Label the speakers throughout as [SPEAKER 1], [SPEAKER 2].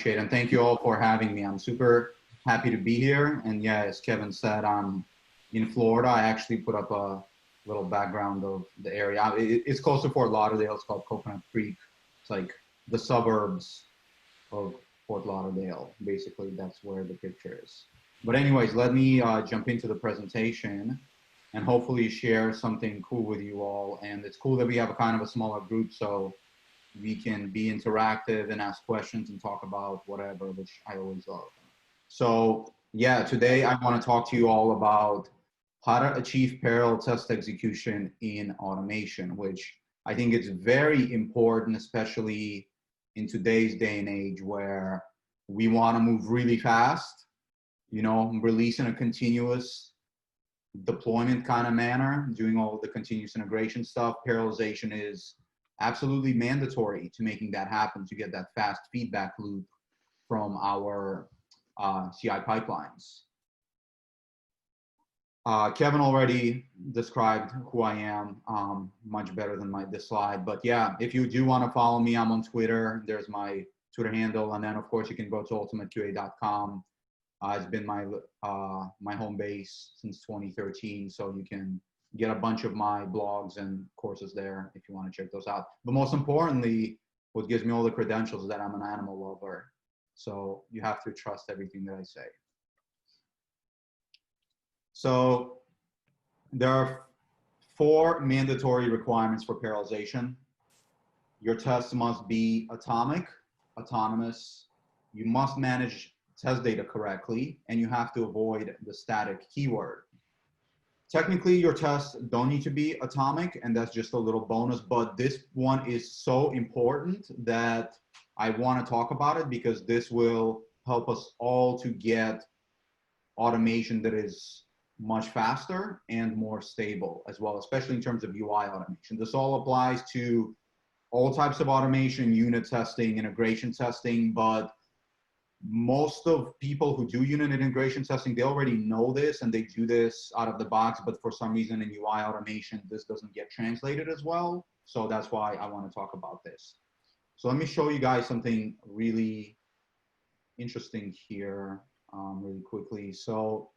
[SPEAKER 1] appreciate it. And thank you all for having me. I'm super happy to be here. And yeah, as Kevin said, I'm in Florida. I actually put up a little background of the area. It's close to Fort Lauderdale. It's called Coconut Creek. It's like the suburbs of Fort Lauderdale. Basically, that's where the picture is. But anyways, let me jump into the presentation and hopefully share something cool with you all. And it's cool that we have a kind of a smaller group, so we can be interactive and ask questions and talk about whatever, which I always love. So yeah, today I want to talk to you all about how to achieve parallel test execution in automation, which I think is very important, especially in today's day and age where we want to move really fast, you know, release in a continuous deployment kind of manner, doing all the continuous integration stuff. Parallelization is absolutely mandatory to making that happen, to get that fast feedback loop from our CI pipelines. Kevin already described who I am much better than this slide. But yeah, if you do want to follow me, I'm on Twitter. There's my Twitter handle. And then, of course, you can go to ultimateqa.com. It's been my home base since 2013. So you can get a bunch of my blogs and courses there if you want to check those out. But most importantly, what gives me all the credentials is that I'm an animal lover. So you have to trust everything that I say. So there are 4 mandatory requirements for parallelization. Your tests must be atomic, autonomous. You must manage test data correctly, and you have to avoid the static keyword. Technically, your tests don't need to be atomic, and that's just a little bonus, but this one is so important that I want to talk about it because this will help us all to get automation that is much faster and more stable as well, especially in terms of UI automation. This all applies to all types of automation, unit testing, integration testing, but most of people who do unit integration testing, they already know this and they do this out of the box, but for some reason in UI automation, this doesn't get translated as well. So that's why I want to talk about this. So let me show you guys something really interesting here really quickly. So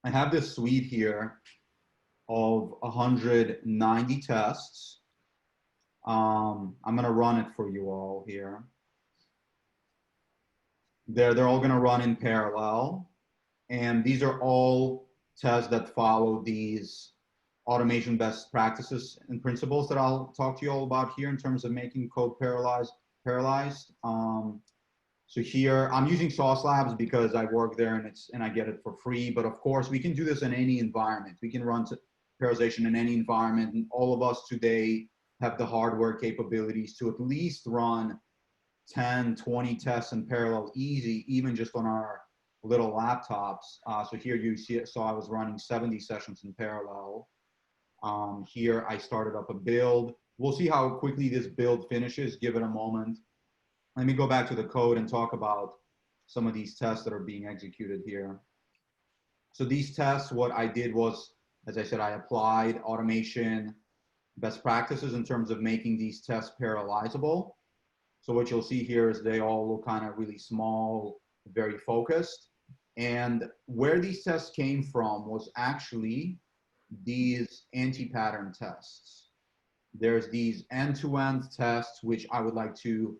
[SPEAKER 1] I have this suite here of 190 tests. I'm going to run it for you all here. They're all going to run in parallel. And these are all tests that follow these automation best practices and principles that I'll talk to you all about here in terms of making code parallelized. So here I'm using SauceLabs because I work there and I get it for free. But of course, we can do this in any environment. We can run parallelization in any environment. And all of us today have the hardware capabilities to at least run 10, 20 tests in parallel easy, even just on our little laptops. So here you see it. So I was running 70 sessions in parallel. Here I started up a build. We'll see how quickly this build finishes. Give it a moment. Let me go back to the code and talk about some of these tests that are being executed here. So these tests, what I did was, as I said, I applied automation best practices in terms of making these tests parallelizable. So what you'll see here is they all look kind of really small, very focused. And where these tests came from was actually these anti-pattern tests. There's these end-to-end tests, which I would like to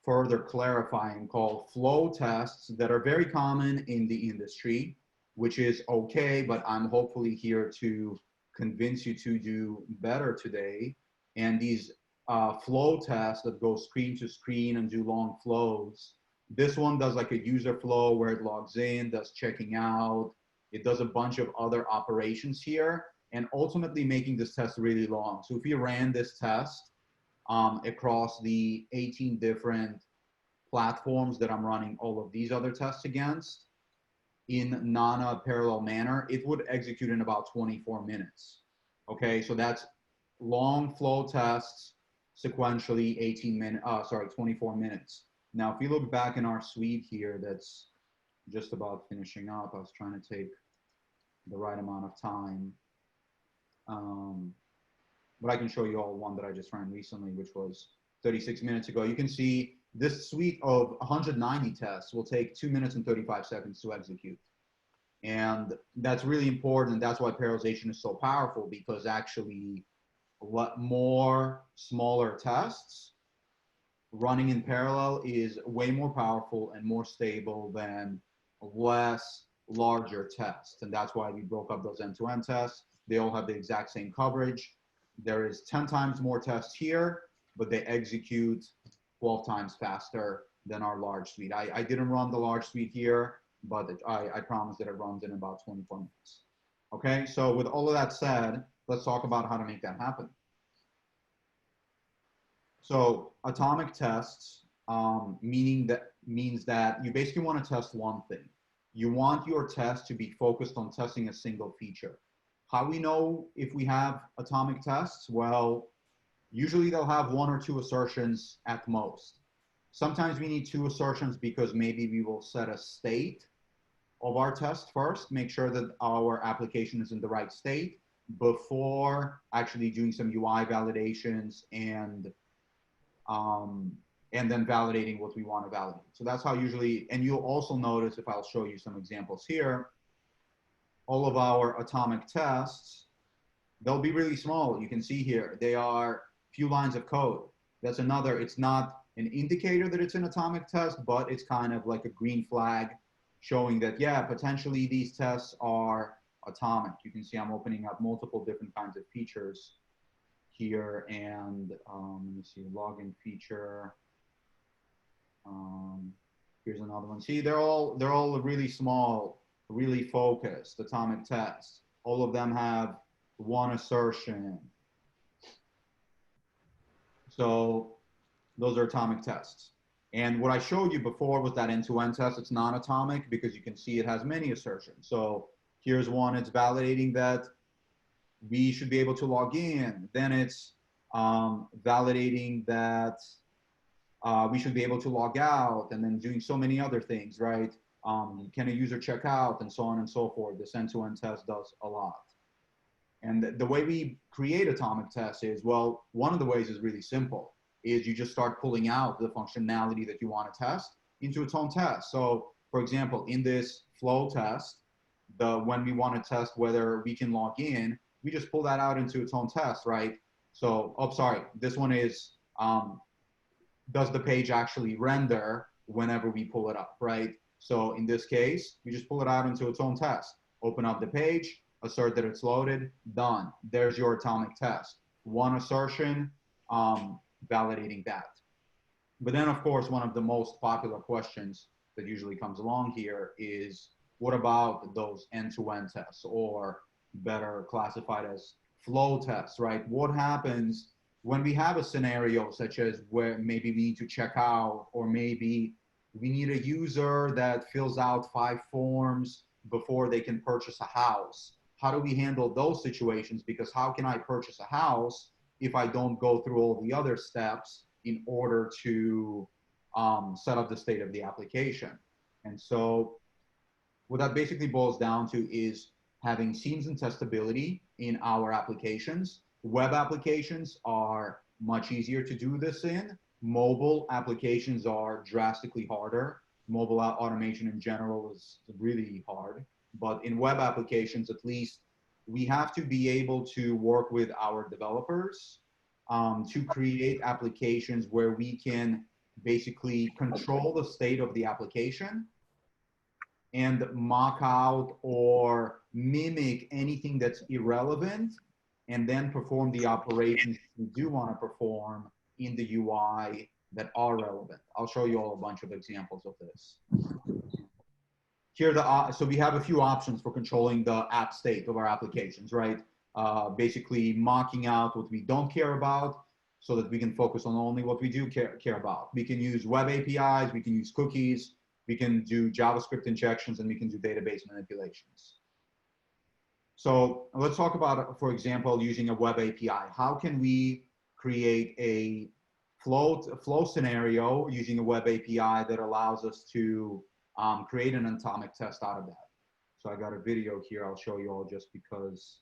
[SPEAKER 1] further clarify and call flow tests that are very common in the industry, which is okay, but I'm hopefully here to convince you to do better today. And these flow tests that go screen to screen and do long flows. This one does like a user flow where it logs in, does checking out. It does a bunch of other operations here and ultimately making this test really long. So if we ran this test across the 18 different platforms that I'm running all of these other tests against in non-parallel manner, it would execute in about 24 minutes. Okay, so that's long flow tests sequentially 24 minutes. Now, if you look back in our suite here, that's just about finishing up. I was trying to take the right amount of time. But I can show you all one that I just ran recently, which was 36 minutes ago. You can see this suite of 190 tests will take 2 minutes and 35 seconds to execute. And that's really important. That's why parallelization is so powerful, because actually a lot more smaller tests running in parallel is way more powerful and more stable than less larger tests. And that's why we broke up those end-to-end tests. They all have the exact same coverage. There is 10 times more tests here, but they execute 12 times faster than our large suite. I didn't run the large suite here, but I promise that it runs in about 24 minutes. Okay, so with all of that said, let's talk about how to make that happen. So atomic tests means that you basically want to test one thing. You want your test to be focused on testing a single feature. How we know if we have atomic tests? Well, usually they'll have 1 or 2 assertions at most. Sometimes we need 2 assertions because maybe we will set a state of our test first, make sure that our application is in the right state before actually doing some UI validations and then validating what we want to validate. So that's how usually, and you'll also notice, if I'll show you some examples here, all of our atomic tests, they'll be really small. You can see here, they are few lines of code. That's another, it's not an indicator that it's an atomic test, but it's kind of like a green flag showing that, yeah, potentially these tests are atomic. You can see I'm opening up multiple different kinds of features here, and let me see, login feature. Here's another one. See, they're all really small, really focused atomic tests. All of them have 1 assertion. So those are atomic tests. And what I showed you before was that end-to-end test. It's non-atomic because you can see it has many assertions. So here's one, it's validating that we should be able to log in. Then it's validating that we should be able to log out, and then doing so many other things, right? Can a user check out, and so on and so forth. This end-to-end test does a lot. And the way we create atomic tests is, well, one of the ways is really simple, is you just start pulling out the functionality that you want to test into its own test. So for example, in this flow test, when we want to test whether we can log in, we just pull that out into its own test, right? So, oh, sorry, this one is, does the page actually render whenever we pull it up, right? So in this case, we just pull it out into its own test. Open up the page, assert that it's loaded, done. There's your atomic test. 1 assertion, validating that. But then, of course, one of the most popular questions that usually comes along here is, what about those end-to-end tests, or better classified as flow tests, right? What happens when we have a scenario such as where maybe we need to check out, or maybe we need a user that fills out 5 forms before they can purchase a house? How do we handle those situations? Because how can I purchase a house if I don't go through all the other steps in order to set up the state of the application? And so what that basically boils down to is having scenes and testability in our applications. Web applications are much easier to do this in. Mobile applications are drastically harder. Mobile automation in general is really hard. But in web applications, at least, we have to be able to work with our developers to create applications where we can basically control the state of the application and mock out or mimic anything that's irrelevant, and then perform the operations we do want to perform in the UI that are relevant. I'll show you all a bunch of examples of this. Here, so we have a few options for controlling the app state of our applications, right? Basically mocking out what we don't care about so that we can focus on only what we do care about. We can use web APIs, we can use cookies, we can do JavaScript injections, and we can do database manipulations. So let's talk about, for example, using a web API. How can we create a flow scenario using a web API that allows us to create an atomic test out of that? So I got a video here I'll show you all just because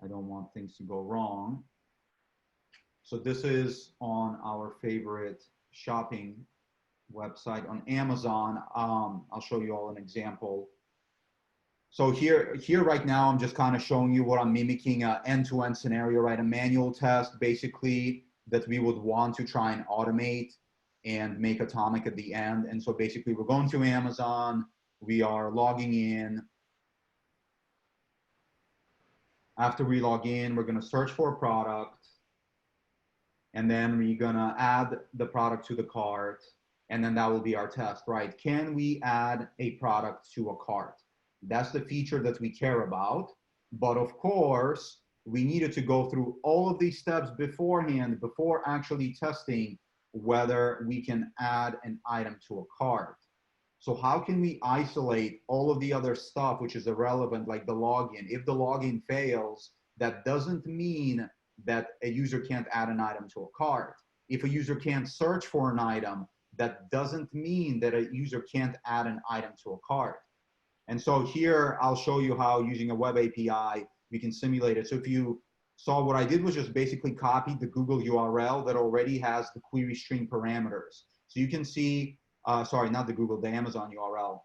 [SPEAKER 1] I don't want things to go wrong. So this is on our favorite shopping website on Amazon. I'll show you all an example. So here right now, I'm just kind of showing you what I'm mimicking an end-to-end scenario, right? A manual test, basically, that we would want to try and automate and make atomic at the end. And so basically, we're going to Amazon, we are logging in. After we log in, we're gonna search for a product, and then we're gonna add the product to the cart, and then that will be our test, right? Can we add a product to a cart? That's the feature that we care about. But of course, we needed to go through all of these steps beforehand, before actually testing whether we can add an item to a cart. So how can we isolate all of the other stuff which is irrelevant, like the login? If the login fails, that doesn't mean that a user can't add an item to a cart. If a user can't search for an item, that doesn't mean that a user can't add an item to a cart. And so here, I'll show you how using a web API, we can simulate it. So if you saw, what I did was just basically copied the Google URL that already has the query string parameters. So you can see, sorry, not the Google, the Amazon URL.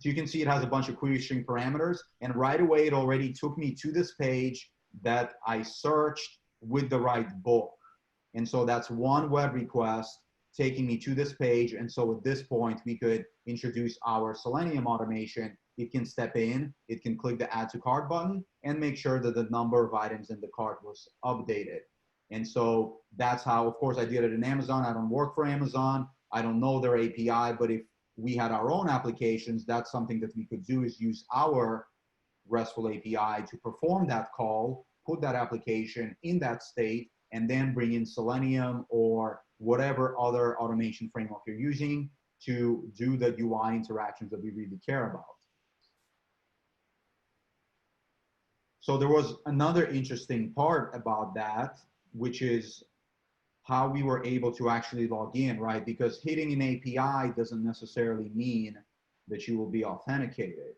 [SPEAKER 1] So you can see it has a bunch of query string parameters, and right away it already took me to this page that I searched with the right book. And so that's one web request taking me to this page. And so at this point, we could introduce our Selenium automation. It can step in, it can click the add to cart button and make sure that the number of items in the cart was updated. And so that's how, of course, I did it in Amazon. I don't work for Amazon. I don't know their API, but if we had our own applications, that's something that we could do, is use our RESTful API to perform that call, put that application in that state, and then bring in Selenium or whatever other automation framework you're using to do the UI interactions that we really care about. So there was another interesting part about that, which is how we were able to actually log in, right? Because hitting an API doesn't necessarily mean that you will be authenticated.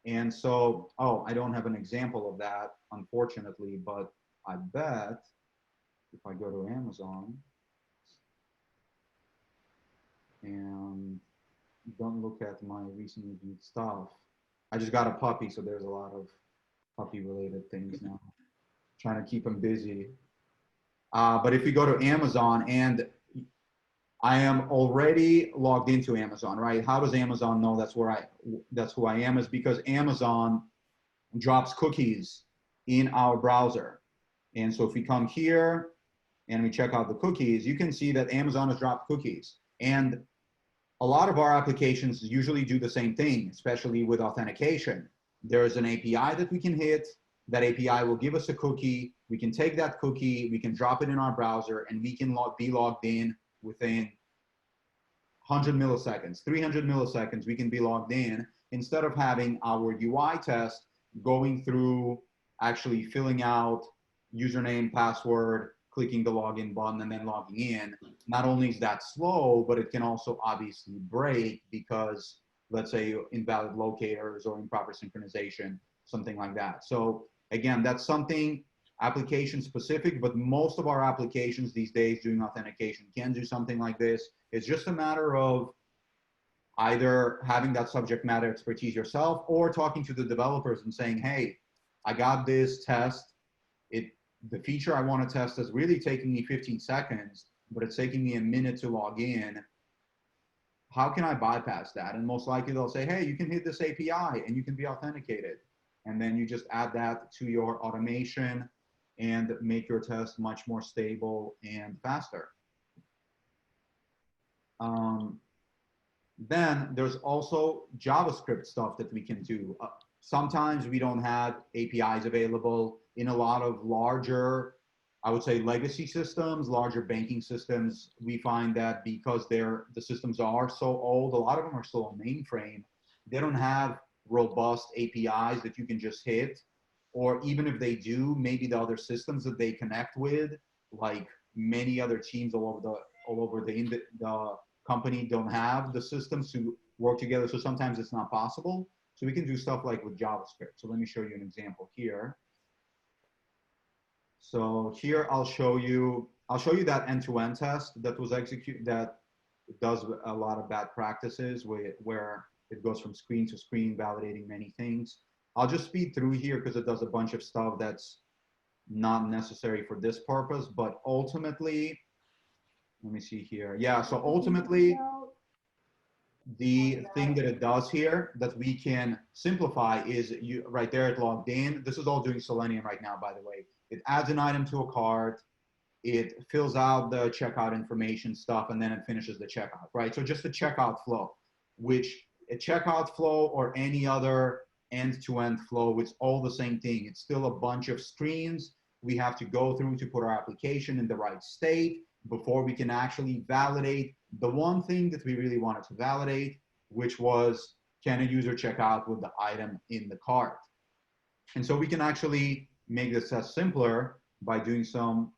[SPEAKER 1] And so, oh, I don't have an example of that, unfortunately, but I bet if I go to Amazon and don't look at my recently viewed stuff, I just got a puppy, so there's a lot of puppy related things now, trying to keep them busy. But if you go to Amazon, and I am already logged into Amazon, right? How does Amazon know that's who I am? Is because Amazon drops cookies in our browser. And so if we come here and we check out the cookies, you can see that Amazon has dropped cookies. And a lot of our applications usually do the same thing, especially with authentication. There's an API that we can hit. That API will give us a cookie. We can take that cookie, we can drop it in our browser, and we can be logged in within 100 milliseconds, 300 milliseconds, we can be logged in, instead of having our UI test going through actually filling out username, password, clicking the login button, and then logging in. Not only is that slow, but it can also obviously break because, let's say, invalid locators or improper synchronization, something like that. So again, that's something application specific, but most of our applications these days doing authentication can do something like this. It's just a matter of either having that subject matter expertise yourself or talking to the developers and saying, hey, I got this test. The feature I want to test is really taking me 15 seconds, but it's taking me a minute to log in. How can I bypass that? And most likely they'll say, hey, you can hit this API and you can be authenticated. And then you just add that to your automation and make your test much more stable and faster. Then there's also JavaScript stuff that we can do. Sometimes we don't have APIs available in a lot of larger, I would say, legacy systems, larger banking systems. We find that because the systems are so old, a lot of them are still on mainframe. They don't have robust APIs that you can just hit, or even if they do, maybe the other systems that they connect with, like many other teams all over the company, don't have the systems to work together. So sometimes it's not possible. So we can do stuff like with JavaScript. So let me show you an example here. So here I'll show you that end-to-end test that was executed, that does a lot of bad practices where it goes from screen to screen, validating many things. I'll just speed through here because it does a bunch of stuff that's not necessary for this purpose, but ultimately, let me see here. Yeah, so ultimately, the thing that it does here that we can simplify is you right there, it logged in. This is all doing Selenium right now, by the way. It adds an item to a cart, it fills out the checkout information stuff, and then it finishes the checkout, right? So just a checkout flow, which a checkout flow or any other end-to-end flow, it's all the same thing. It's still a bunch of screens we have to go through to put our application in the right state before we can actually validate the one thing that we really wanted to validate, which was, can a user check out with the item in the cart? And so we can actually make this test simpler by doing some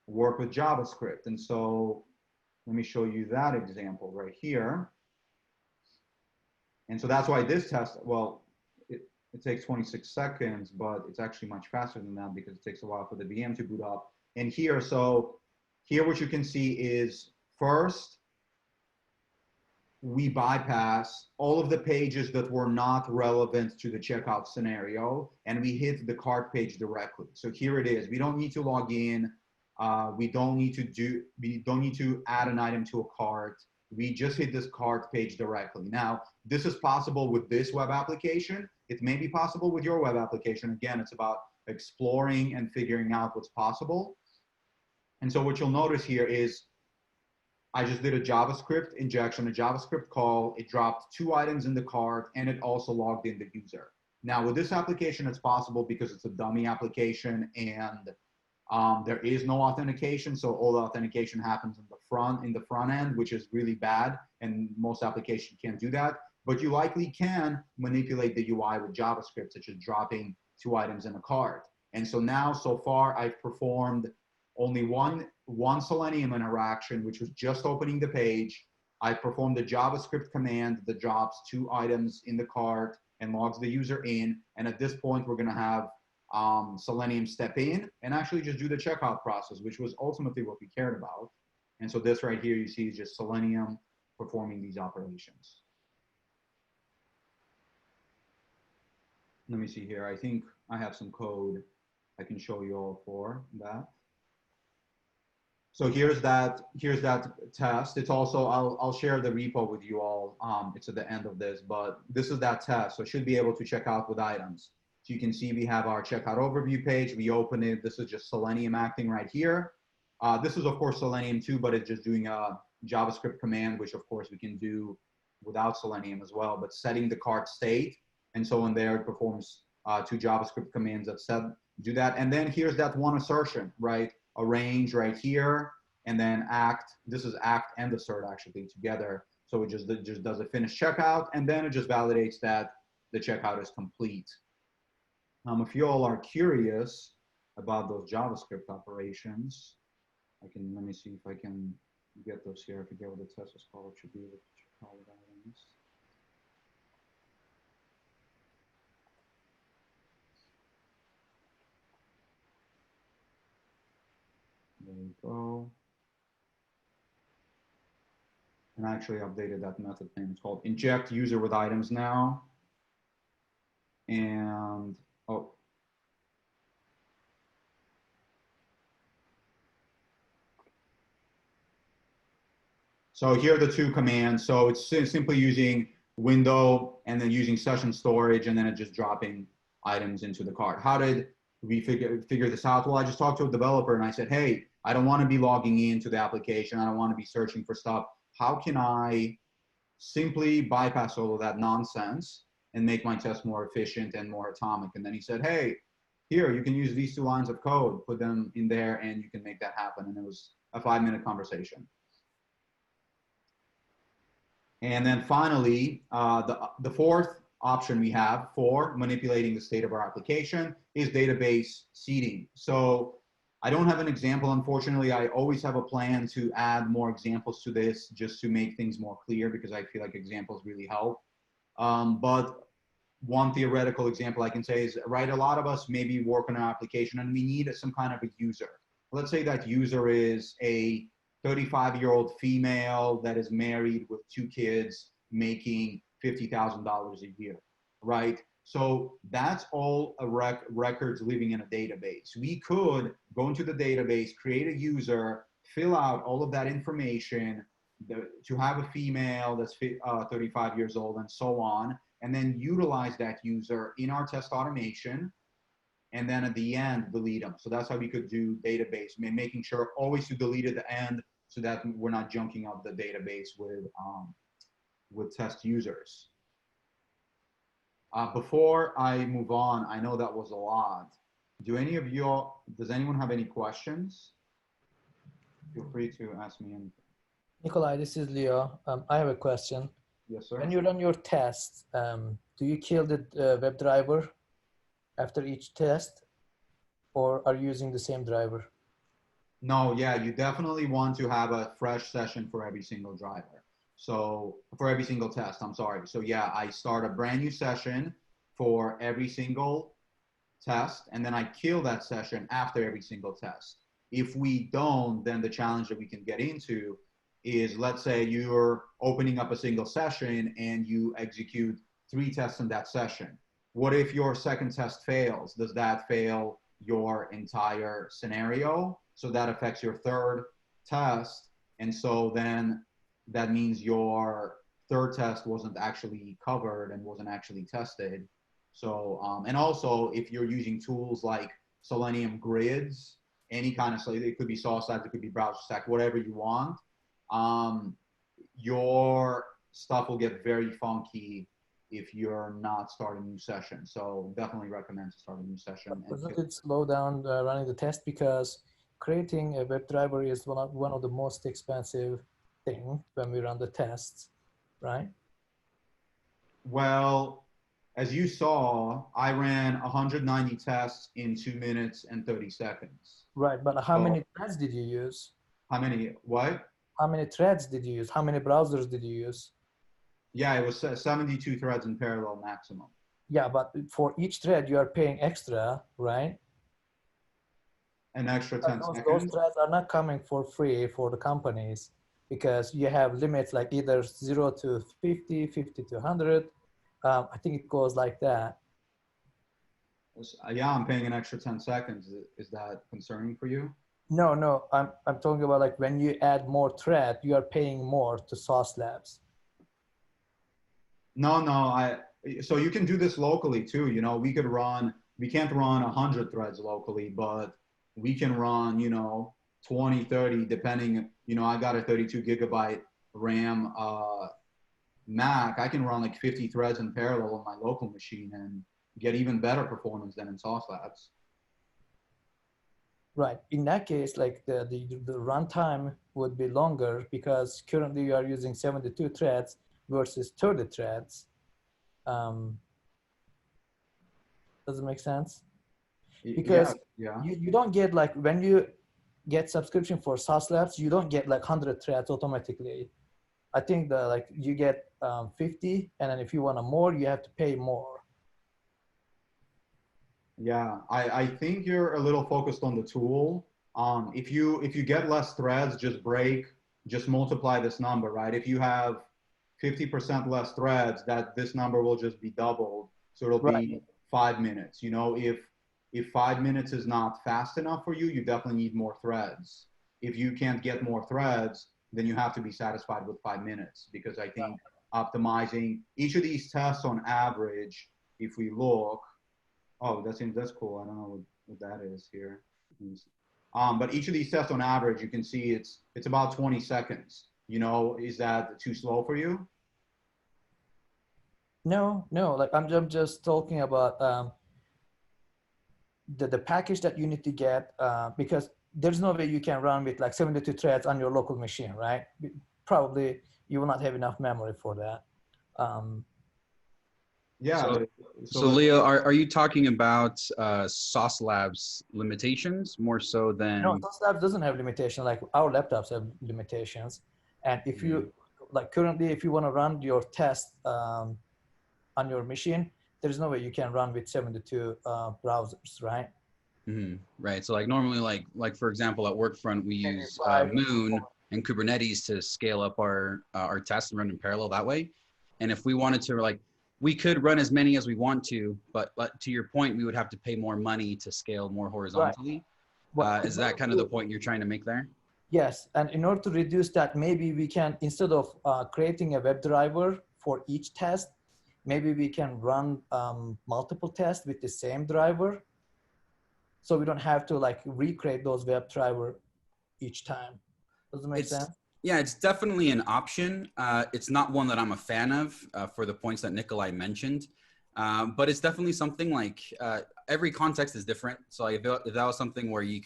[SPEAKER 1] work with JavaScript. And so let me show you that example right here. And so that's why this test, well, it takes 26 seconds, but it's actually much faster than that because it takes a while for the VM to boot up. And here, so here what you can see is first, we bypass all of the pages that were not relevant to the checkout scenario, and we hit the cart page directly. So here it is. We don't need to log in. We don't need to add an item to a cart. We just hit this cart page directly. Now, this is possible with this web application. It may be possible with your web application. Again, it's about exploring and figuring out what's possible. And so what you'll notice here is I just did a JavaScript injection, a JavaScript call. It dropped 2 items in the cart, and it also logged in the user. Now, with this application, it's possible because it's a dummy application, and there is no authentication. So all the authentication happens in the front end, which is really bad, and most applications can't do that. But you likely can manipulate the UI with JavaScript, such as dropping 2 items in a cart. And so now, so far, I've performed only one Selenium interaction, which was just opening the page. I performed a JavaScript command that drops 2 items in the cart and logs the user in. And at this point, we're going to have Selenium step in and actually just do the checkout process, which was ultimately what we cared about. And so this right here, you see, is just Selenium performing these operations. Let me see here. I think I have some code I can show you all for that. So here's that test. It's also, I'll share the repo with you all. It's at the end of this, but this is that test. So it should be able to check out with items. So you can see we have our checkout overview page. We open it. This is just Selenium acting right here. This is of course Selenium too, but it's just doing a JavaScript command, which of course we can do without Selenium as well, but setting the cart state. And so in there it performs 2 JavaScript commands that do that. And then here's that one assertion, right? Arrange right here, and then act. This is act and assert actually together. So it just does a finish checkout, and then it just validates that the checkout is complete. If you all are curious about those JavaScript operations, let me see if I can get those here. I forget what the test is called. It should be able to check all the items. There we go. And I actually updated that method name. It's called inject user with items now. And, oh. So here are the 2 commands. So it's simply using window and then using session storage, and then it just dropping items into the cart. How did we figure this out? Well, I just talked to a developer and I said, hey, I don't want to be logging into the application. I don't want to be searching for stuff. How can I simply bypass all of that nonsense and make my test more efficient and more atomic? And then he said, hey, here, you can use these 2 lines of code, put them in there, and you can make that happen. And it was a 5-minute conversation. And then finally, the 4th option we have for manipulating the state of our application is database seeding. So I don't have an example, unfortunately. I always have a plan to add more examples to this just to make things more clear, because I feel like examples really help. But one theoretical example I can say is, right, a lot of us maybe work on an application and we need some kind of a user. Let's say that user is a 35-year-old female that is married with 2 kids making $50,000 a year, right? So that's all records living in a database. We could go into the database, create a user, fill out all of that information, to have a female that's 35 years old and so on, and then utilize that user in our test automation, and then at the end, delete them. So that's how we could do database, making sure always to delete at the end so that we're not junking up the database with test users. Before I move on, I know that was a lot. Does anyone have any questions? Feel free to ask me anything.
[SPEAKER 2] Nikolay, this is Leo. I have a question.
[SPEAKER 1] Yes, sir.
[SPEAKER 2] When you run your tests, do you kill the WebDriver after each test, or are you using the same driver?
[SPEAKER 1] No, yeah, you definitely want to have a fresh session for every single driver. So for every single test, I'm sorry. So yeah, I start a brand new session for every single test, and then I kill that session after every single test. If we don't, then the challenge that we can get into is, let's say you're opening up a single session and you execute 3 tests in that session. What if your second test fails? Does that fail your entire scenario? So that affects your third test. And so then that means your third test wasn't actually covered and wasn't actually tested. So, and also if you're using tools like Selenium grids, any kind of, so it could be SauceLabs, it could be Browser Stack, whatever you want, your stuff will get very funky if you're not starting a new session. So definitely recommend to start a new session.
[SPEAKER 2] Doesn't it slow down running the test? Because creating a WebDriver is one of the most expensive thing when we run the tests, right?
[SPEAKER 1] Well, as you saw, I ran 190 tests in 2 minutes and 30 seconds.
[SPEAKER 2] Right, but how many threads did you use?
[SPEAKER 1] How many, what?
[SPEAKER 2] How many threads did you use? How many browsers did you use?
[SPEAKER 1] Yeah, it was 72 threads in parallel maximum.
[SPEAKER 2] Yeah, but for each thread you are paying extra, right?
[SPEAKER 1] An extra 10
[SPEAKER 2] those
[SPEAKER 1] seconds.
[SPEAKER 2] threads are not coming for free for the companies, because you have limits like either 0 to 50, 50 to 100. I think it goes like that.
[SPEAKER 1] Yeah, I'm paying an extra 10 seconds. Is that concerning for you?
[SPEAKER 2] No, I'm talking about like when you add more thread, you are paying more to SauceLabs.
[SPEAKER 1] No, so you can do this locally too. You know, we can't run 100 threads locally, but we can run, 20, 30, depending, I got a 32 gigabyte RAM Mac. I can run like 50 threads in parallel on my local machine and get even better performance than in SauceLabs.
[SPEAKER 2] Right. In that case, like the runtime would be longer, because currently you are using 72 threads versus 30 threads. Does it make sense? Because
[SPEAKER 1] yeah.
[SPEAKER 2] You don't get, like, when you get subscription for SauceLabs, you don't get like 100 threads automatically. I think that like you get 50, and then if you want more, you have to pay more.
[SPEAKER 1] Yeah, I think you're a little focused on the tool. If you get less threads, just multiply this number, right? If you have 50% less threads, this number will just be doubled. So it'll be 5 minutes. If 5 minutes is not fast enough for you, you definitely need more threads. If you can't get more threads, then you have to be satisfied with 5 minutes, because I think optimizing each of these tests on average, if we look, oh, that's cool. I don't know what that is here. But each of these tests on average, you can see it's about 20 seconds. Is that too slow for you?
[SPEAKER 2] No, like I'm just talking about the package that you need to get, because there's no way you can run with like 72 threads on your local machine, right? Probably you will not have enough memory for that.
[SPEAKER 1] Yeah.
[SPEAKER 3] So Leo, are you talking about SauceLabs limitations more so than?
[SPEAKER 2] No, SauceLabs doesn't have limitation. Like our laptops have limitations. And if you, like currently, if you want to run your test on your machine, there's no way you can run with 72 browsers, right?
[SPEAKER 3] Mm-hmm. Right. So like normally, like for example, at Workfront, we use Moon and Kubernetes to scale up our tests and run in parallel that way. And if we wanted to, like, we could run as many as we want to, but to your point, we would have to pay more money to scale more horizontally. Right. Is that kind of the point you're trying to make there?
[SPEAKER 2] Yes, and in order to reduce that, maybe we can, instead of creating a WebDriver for each test, maybe we can run multiple tests with the same driver. So we don't have to like recreate those WebDriver each time. Does it make sense?
[SPEAKER 3] Yeah, it's definitely an option. It's not one that I'm a fan of for the points that Nikolay mentioned. But it's definitely something like every context is different. So if that was something where you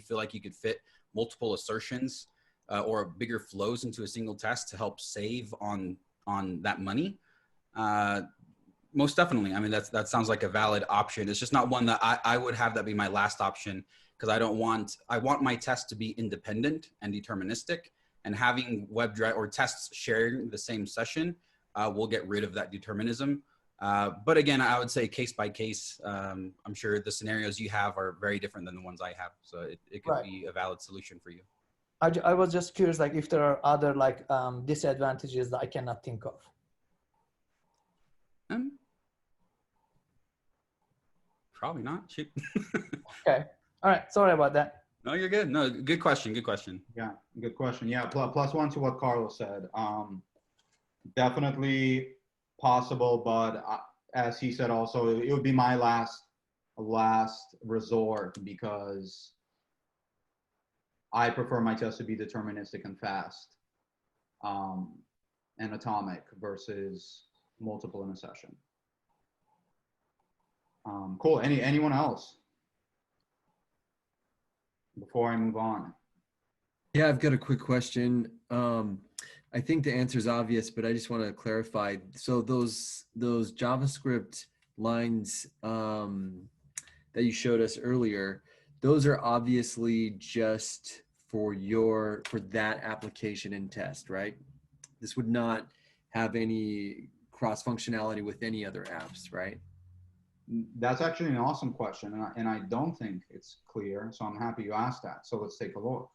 [SPEAKER 3] feel like you could fit multiple assertions or bigger flows into a single test to help save on that money, most definitely. I mean, that sounds like a valid option. It's just not one that I would have that be my last option, because I want my test to be independent and deterministic, and having WebDriver or tests sharing the same session will get rid of that determinism. But again, I would say case by case. I'm sure the scenarios you have are very different than the ones I have. So it could be a valid solution for you.
[SPEAKER 2] I was just curious, like if there are other like disadvantages that I cannot think of.
[SPEAKER 3] Probably not. Shoot.
[SPEAKER 2] Okay. All right. Sorry about that.
[SPEAKER 3] No, you're good. No, good question. Good question.
[SPEAKER 1] Yeah, good question. Yeah, plus one to what Carlos said. Definitely possible, but as he said also, it would be my last resort, because I prefer my tests to be deterministic and fast, and atomic versus multiple in a session. Cool. Anyone else before I move on?
[SPEAKER 4] Yeah, I've got a quick question. I think the answer is obvious, but I just want to clarify. So those JavaScript lines that you showed us earlier, those are obviously just for that application and test, right? This would not have any cross functionality with any other apps, right?
[SPEAKER 1] That's actually an awesome question, and I don't think it's clear, so I'm happy you asked that. So let's take a look.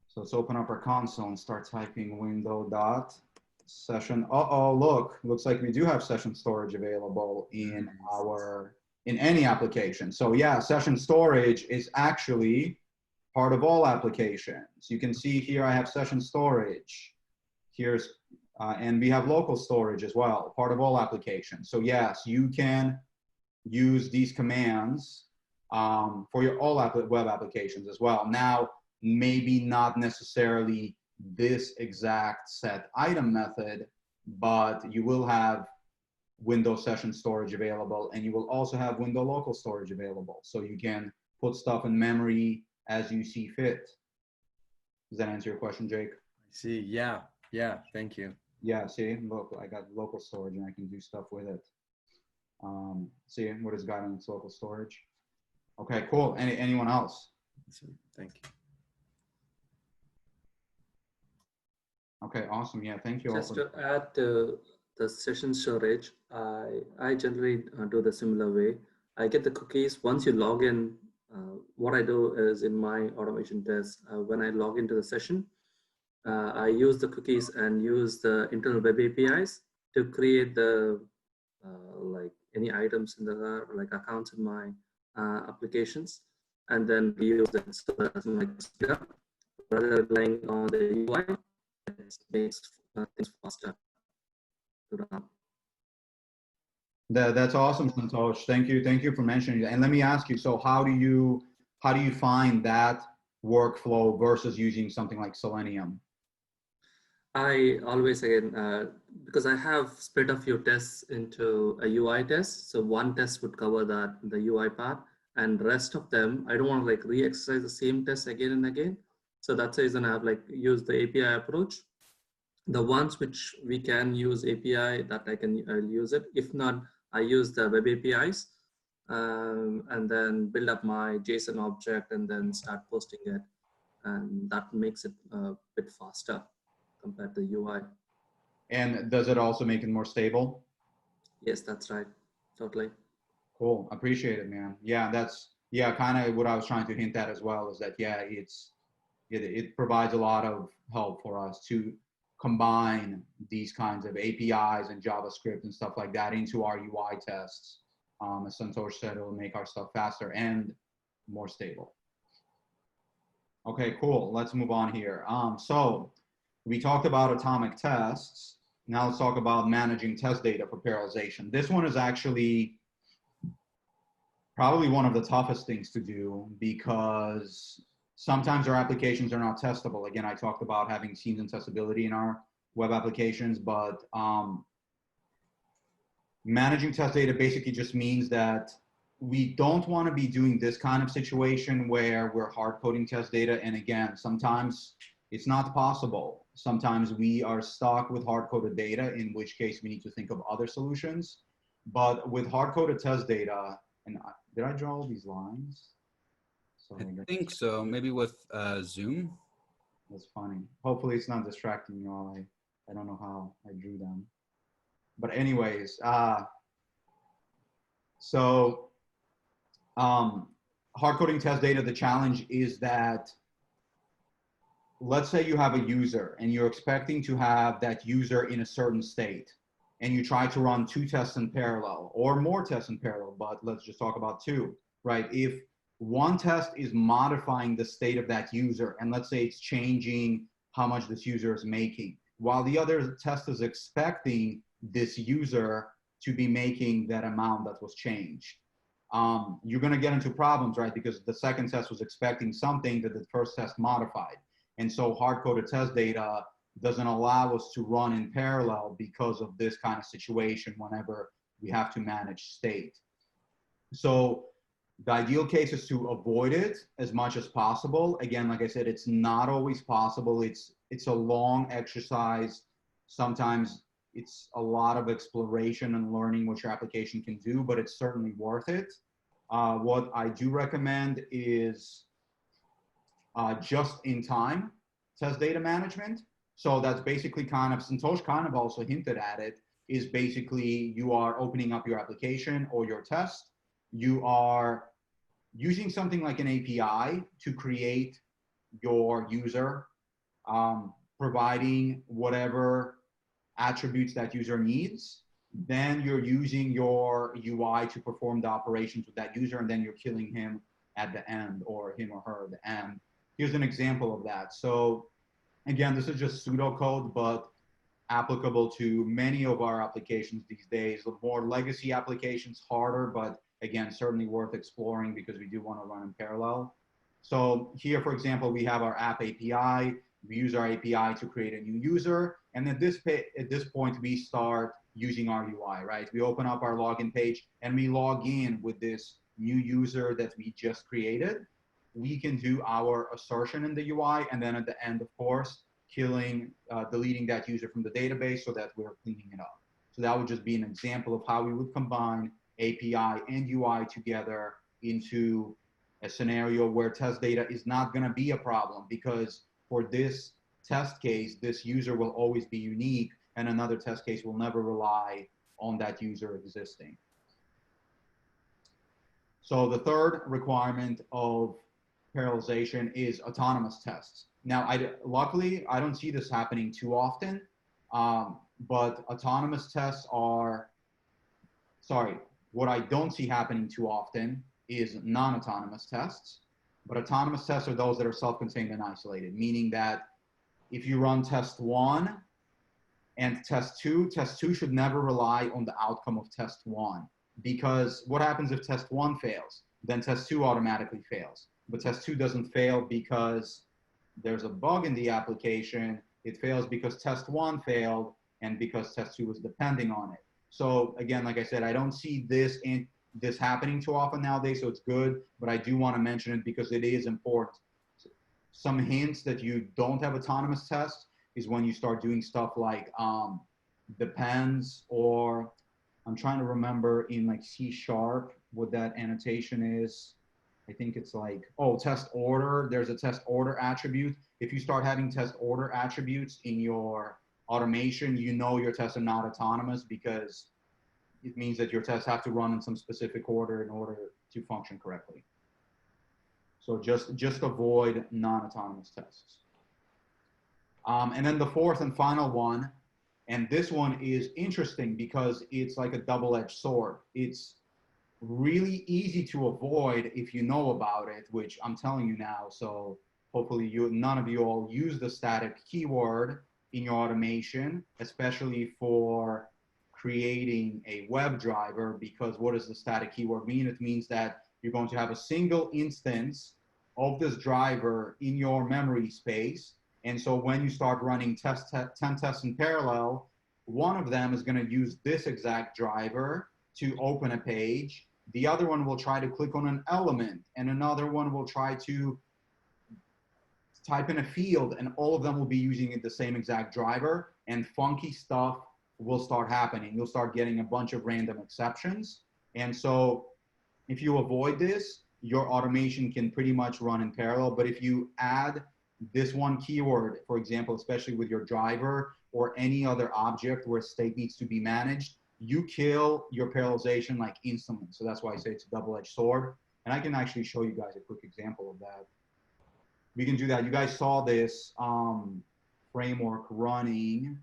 [SPEAKER 1] So let's open up our console and start typing window.session. Look, looks like we do have session storage available in any application. So yeah, session storage is actually part of all applications. You can see here I have session storage. Here's and we have local storage as well, part of all applications. So yes, you can use these commands for your all web applications as well. Now, maybe not necessarily this exact set item method, but you will have window session storage available, and you will also have window local storage available. So you can put stuff in memory as you see fit. Does that answer your question, Jake?
[SPEAKER 4] I see. Yeah. Thank you.
[SPEAKER 1] Yeah, see, look, I got local storage and I can do stuff with it. See what is got in its local storage. Okay, cool. Anyone else?
[SPEAKER 4] Thank you.
[SPEAKER 1] Okay, awesome. Yeah, thank you.
[SPEAKER 5] Just to add to the session storage, I generally do the similar way. I get the cookies. Once you log in, what I do is in my automation test, when I log into the session, I use the cookies and use the internal web APIs to create the like any items in the like accounts in my applications, and then use it so that like rather than relying on the UI, it makes things faster to run.
[SPEAKER 1] That's awesome, Santosh. Thank you for mentioning it. And let me ask you, so how do you find that workflow versus using something like Selenium?
[SPEAKER 5] I always, again, because I have split a few tests into a UI test. So one test would cover the UI part, and the rest of them, I don't want to like re-exercise the same test again and again. So that's the reason I've like used the API approach. The ones which we can use API, that I'll use it. If not, I use the web APIs and then build up my JSON object and then start posting it. And that makes it a bit faster compared to UI.
[SPEAKER 1] And does it also make it more stable?
[SPEAKER 5] Yes, that's right. Totally.
[SPEAKER 1] Cool. Appreciate it, man. Yeah, that's kind of what I was trying to hint at as well, is that, yeah, it provides a lot of help for us to combine these kinds of APIs and JavaScript and stuff like that into our UI tests. As Santosh said, it will make our stuff faster and more stable. Okay, cool. Let's move on here. So we talked about atomic tests. Now let's talk about managing test data for parallelization. This one is actually probably one of the toughest things to do because sometimes our applications are not testable. Again, I talked about having scenes and testability in our web applications, but managing test data basically just means that we don't want to be doing this kind of situation where we're hard coding test data. And again, sometimes it's not possible. Sometimes we are stuck with hard coded data, in which case we need to think of other solutions. But with hard coded test data, and did I draw all these lines? So
[SPEAKER 3] I think so. Maybe with Zoom.
[SPEAKER 1] That's funny. Hopefully it's not distracting you all. I don't know how I drew them. But anyways, hard coding test data, the challenge is that, let's say you have a user and you're expecting to have that user in a certain state, and you try to run 2 tests in parallel or more tests in parallel, but let's just talk about 2, right? If one test is modifying the state of that user, and let's say it's changing how much this user is making, while the other test is expecting this user to be making that amount that was changed, you're going to get into problems, right? Because the second test was expecting something that the first test modified. And so hard-coded test data doesn't allow us to run in parallel because of this kind of situation whenever we have to manage state. So the ideal case is to avoid it as much as possible. Again, like I said, it's not always possible. It's a long exercise. Sometimes it's a lot of exploration and learning what your application can do, but it's certainly worth it. What I do recommend is just-in-time test data management. So that's basically kind of, Santosh kind of also hinted at it, is basically you are opening up your application or your test. You are using something like an API to create your user, providing whatever attributes that user needs. Then you're using your UI to perform the operations with that user, and then you're killing him at the end, or him or her at the end. Here's an example of that. So again, this is just pseudocode, but applicable to many of our applications these days. The more legacy applications, harder, but again, certainly worth exploring because we do want to run in parallel. So here, for example, we have our app API. We use our API to create a new user. And at this point, we start using our UI, right? We open up our login page and we log in with this new user that we just created. We can do our assertion in the UI, and then at the end, of course, deleting that user from the database so that we're cleaning it up. So that would just be an example of how we would combine API and UI together into a scenario where test data is not going to be a problem, because for this test case, this user will always be unique, and another test case will never rely on that user existing. So the third requirement of parallelization is autonomous tests. Now, luckily, I don't see this happening too often, but autonomous tests are, what I don't see happening too often is non-autonomous tests. But autonomous tests are those that are self-contained and isolated, meaning that if you run test 1 and test 2 should never rely on the outcome of test 1. Because what happens if test 1 fails? Then test 2 automatically fails. But test 2 doesn't fail because there's a bug in the application. It fails because test 1 failed and because test 2 was depending on it. So again, like I said, I don't see this happening too often nowadays, so it's good, but I do want to mention it because it is important. Some hints that you don't have autonomous tests is when you start doing stuff like depends, or I'm trying to remember in like C# what that annotation is. I think it's like, oh, test order. There's a test order attribute. If you start having test order attributes in your automation, you know your tests are not autonomous, because it means that your tests have to run in some specific order in order to function correctly. So just avoid non-autonomous tests. And then the fourth and final one, and this one is interesting because it's like a double-edged sword. It's really easy to avoid if you know about it, which I'm telling you now. So hopefully none of you all use the static keyword in your automation, especially for creating a web driver, because what does the static keyword mean? It means that you're going to have a single instance of this driver in your memory space. And so when you start running 10 tests in parallel, one of them is going to use this exact driver to open a page. The other one will try to click on an element, and another one will try to type in a field, and all of them will be using the same exact driver, and funky stuff will start happening. You'll start getting a bunch of random exceptions. And so if you avoid this, your automation can pretty much run in parallel. But if you add this one keyword, for example, especially with your driver or any other object where state needs to be managed, you kill your parallelization like instantly. So that's why I say it's a double-edged sword. And I can actually show you guys a quick example of that. We can do that. You guys saw this framework running.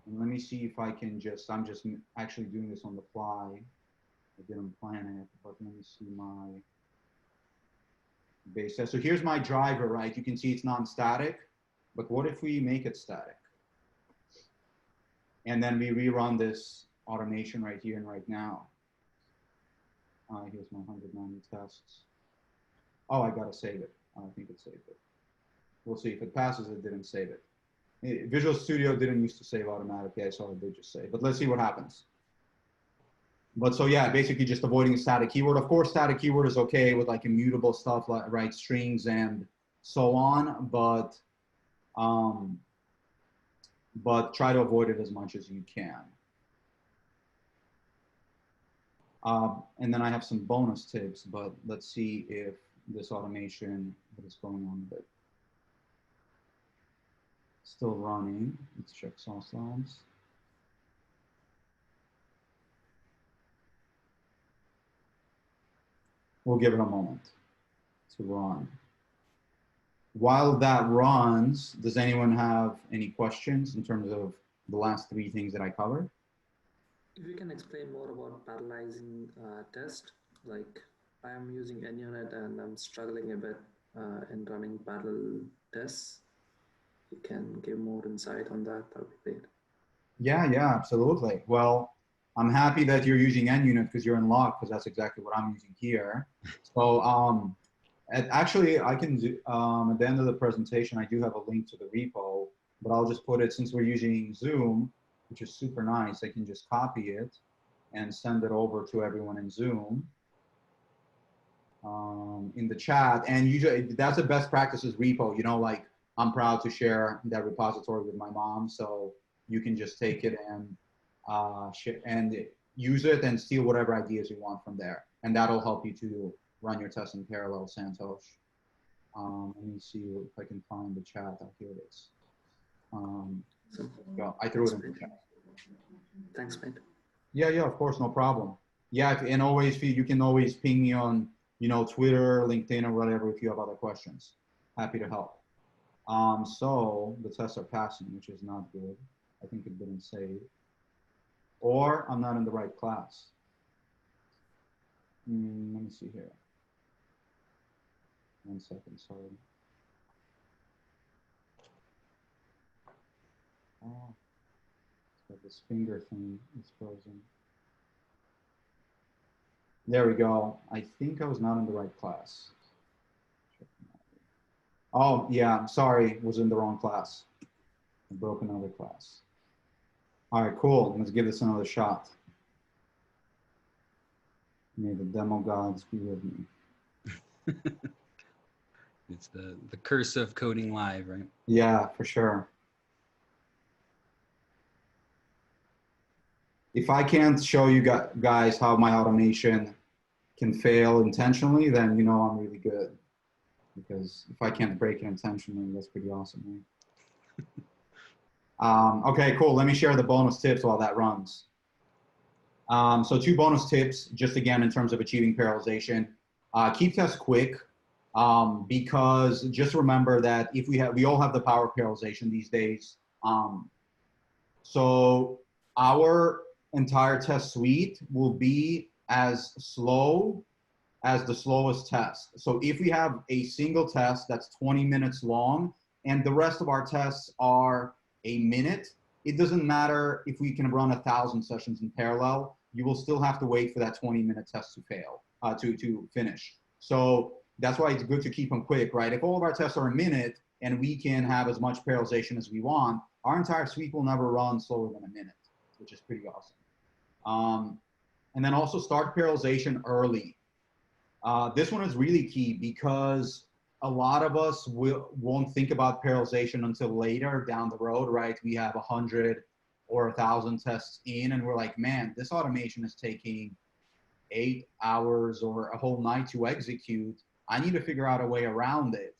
[SPEAKER 1] And let me see if I can I'm just actually doing this on the fly. I didn't plan it, but let me see my base test. So here's my driver, right? You can see it's non-static, but what if we make it static? And then we rerun this automation right here and right now. Here's my 190 tests. Oh, I gotta save it. I think it saved it. We'll see if it passes. It didn't save it. Visual Studio didn't used to save automatically. I saw it did just save, but let's see what happens. But so yeah, basically just avoiding a static keyword. Of course, static keyword is okay with like immutable stuff like right strings and so on, but try to avoid it as much as you can. And then I have some bonus tips, but let's see if this automation, what is going on with it. Still running. Let's check SauceLabs. We'll give it a moment to run. While that runs, does anyone have any questions in terms of the last three things that I covered?
[SPEAKER 5] If you can explain more about parallelizing test, like I am using NUnit and I'm struggling a bit in running parallel tests. You can give more insight on that. That would be great. Yeah,
[SPEAKER 1] absolutely. Well, I'm happy that you're using NUnit because you're in luck, because that's exactly what I'm using here. So actually, I can do, at the end of the presentation, I do have a link to the repo, but I'll just put it, since we're using Zoom, which is super nice, I can just copy it and send it over to everyone in Zoom in the chat. And usually, that's a best practices repo, you know, like I'm proud to share that repository with my mom, so you can just take it and use it and steal whatever ideas you want from there. And that'll help you to run your tests in parallel, Santosh. Let me see if I can find the chat. Oh, here it is. I threw it in the chat.
[SPEAKER 5] Thanks, mate.
[SPEAKER 1] Yeah, of course, no problem. Yeah, and always, you can always ping me on, you know, Twitter, LinkedIn, or whatever if you have other questions. Happy to help. So the tests are passing, which is not good. I think it didn't save. Or I'm not in the right class. Let me see here. 1 second, sorry. Oh, it's got this finger thing, it's frozen. There we go. I think I was not in the right class. Oh, yeah, sorry, was in the wrong class. I broke another class. All right, cool. Let's give this another shot. May the demo gods be with me.
[SPEAKER 3] It's the curse of coding live, right?
[SPEAKER 1] Yeah, for sure. If I can't show you guys how my automation can fail intentionally, then you know I'm really good. Because if I can't break it intentionally, that's pretty awesome, right? Okay, cool. Let me share the bonus tips while that runs. So 2 bonus tips, just again, in terms of achieving parallelization. Keep tests quick. because just remember that if we all have the power of parallelization these days. So our entire test suite will be as slow as the slowest test. So if we have a single test that's 20 minutes long and the rest of our tests are a minute, it doesn't matter if we can run 1,000 sessions in parallel, you will still have to wait for that 20-minute test to fail, to finish. So that's why it's good to keep them quick, right? If all of our tests are a minute and we can have as much parallelization as we want, our entire suite will never run slower than a minute, which is pretty awesome. And then also start parallelization early. This one is really key because a lot of us won't think about parallelization until later down the road, right? We have 100 or 1,000 tests in and we're like, man, this automation is taking 8 hours or a whole night to execute. I need to figure out a way around it.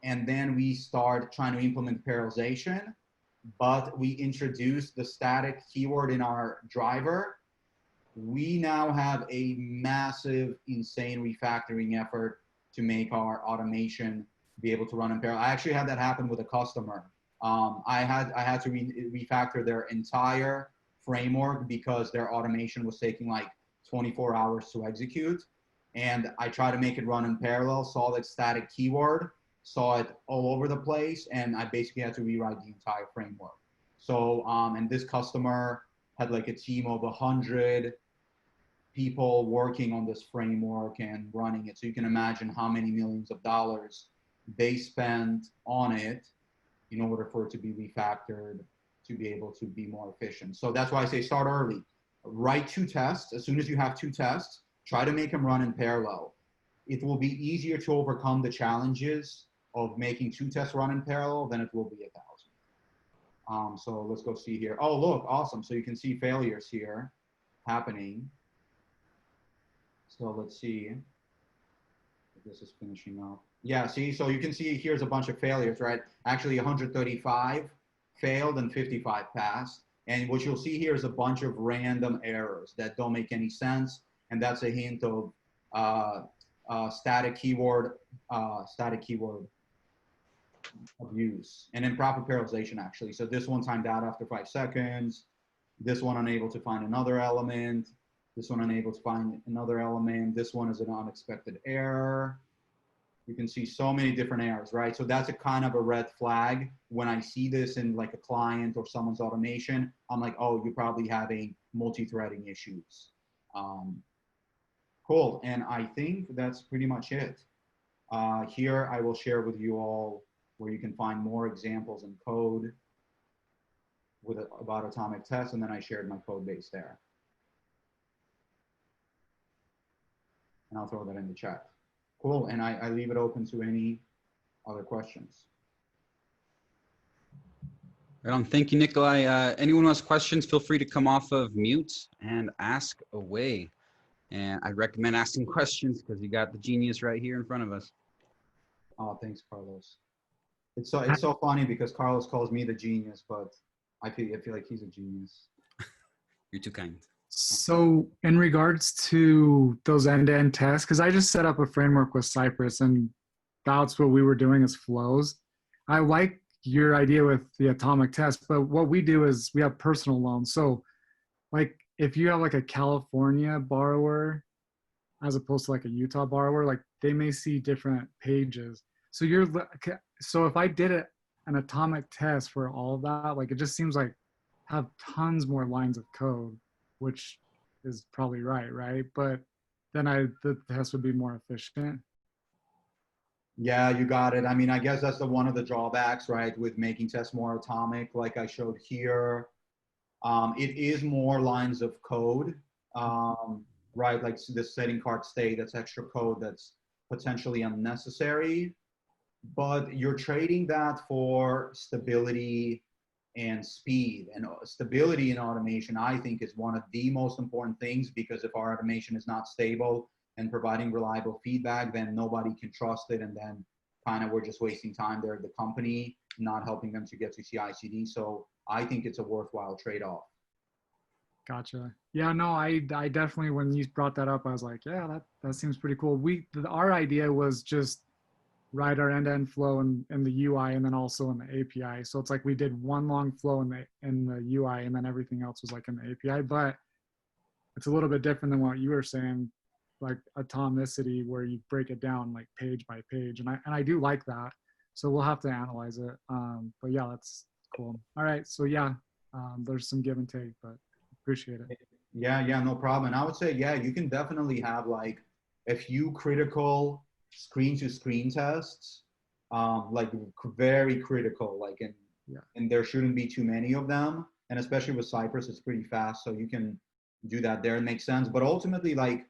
[SPEAKER 1] And then we start trying to implement parallelization, but we introduce the static keyword in our driver. We now have a massive, insane refactoring effort to make our automation be able to run in parallel. I actually had that happen with a customer. I had to refactor their entire framework because their automation was taking like 24 hours to execute. And I tried to make it run in parallel, saw that static keyword, saw it all over the place, and I basically had to rewrite the entire framework. So, and this customer had like a team of 100 people working on this framework and running it. So you can imagine how many millions of dollars they spent on it in order for it to be refactored to be able to be more efficient. So that's why I say start early. Write 2 tests. As soon as you have 2 tests, try to make them run in parallel. It will be easier to overcome the challenges of making 2 tests run in parallel than it will be 1,000. So let's go see here. Oh, look, awesome. So you can see failures here happening. So let's see if this is finishing up. Yeah, see, so you can see here's a bunch of failures, right? Actually 135 failed and 55 passed. And what you'll see here is a bunch of random errors that don't make any sense. And that's a hint of static keyword abuse and improper parallelization actually. So this one timed out after 5 seconds. This one unable to find another element. This one unable to find another element. This one is an unexpected error. You can see so many different errors, right? So that's a kind of a red flag. When I see this in like a client or someone's automation, I'm like, oh, you're probably having multi-threading issues. Cool, and I think that's pretty much it. Here I will share with you all where you can find more examples in code about atomic tests, and then I shared my code base there. And I'll throw that in the chat. Cool, and I leave it open to any other questions.
[SPEAKER 3] Right on. Thank you, Nikolay. Anyone who has questions, feel free to come off of mute and ask away. And I recommend asking questions because you got the genius right here in front of us.
[SPEAKER 1] Oh, thanks, Carlos. It's so funny because Carlos calls me the genius, but I feel like he's a genius.
[SPEAKER 3] You're too kind.
[SPEAKER 6] So in regards to those end-to-end tests, because I just set up a framework with Cypress and that's what we were doing as flows. I like your idea with the atomic test, but what we do is we have personal loans. So like if you have like a California borrower as opposed to like a Utah borrower, like they may see different pages. So so if I did an atomic test for all of that, like it just seems like have tons more lines of code, which is probably right? But then the test would be more efficient.
[SPEAKER 1] Yeah, you got it. I mean, I guess that's one of the drawbacks, right, with making tests more atomic, like I showed here. It is more lines of code, right? Like this setting card state, that's extra code that's potentially unnecessary, but you're trading that for stability and speed. And stability in automation, I think, is one of the most important things, because if our automation is not stable and providing reliable feedback, then nobody can trust it. And then kind of we're just wasting time there at the company, not helping them to get to CI/CD. So I think it's a worthwhile trade-off.
[SPEAKER 6] Gotcha. Yeah, no, I definitely, when you brought that up, I was like, yeah, that seems pretty cool. Our idea was just write our end-to-end flow in the UI and then also in the API. So it's like we did one long flow in the UI and then everything else was like in the API. But it's a little bit different than what you were saying, like atomicity, where you break it down like page by page. And I do like that. So we'll have to analyze it. But yeah, that's cool. All right. So yeah, there's some give and take, but appreciate it.
[SPEAKER 1] Yeah, no problem. And I would say, yeah, you can definitely have like a few critical screen-to-screen tests, like very critical, like and there shouldn't be too many of them. And especially with Cypress, it's pretty fast, so you can do that there. It makes sense. But ultimately, like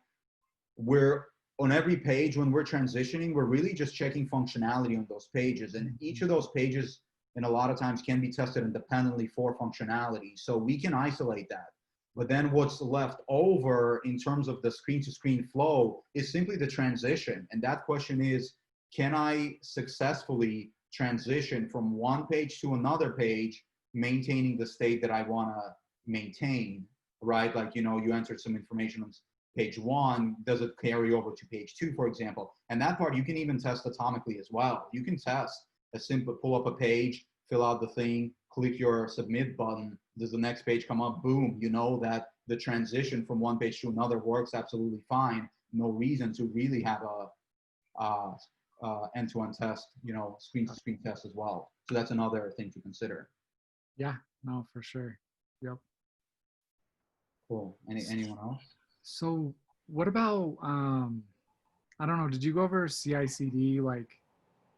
[SPEAKER 1] we're on every page when we're transitioning, we're really just checking functionality on those pages, and each of those pages, and a lot of times can be tested independently for functionality. So we can isolate that. But then what's left over in terms of the screen-to-screen flow is simply the transition. And that question is, can I successfully transition from one page to another page, maintaining the state that I want to maintain, right? Like, you know, you entered some information on page 1, does it carry over to page 2, for example? And that part you can even test atomically as well. You can test a simple, pull up a page, fill out the thing, click your submit button. Does the next page come up? Boom. You know that the transition from one page to another works absolutely fine. No reason to really have a end-to-end test, you know, screen-to-screen test as well. So that's another thing to consider.
[SPEAKER 6] Yeah, no, for sure. Yep.
[SPEAKER 1] Cool. Anyone else?
[SPEAKER 6] So what about, I don't know, did you go over CI/CD, like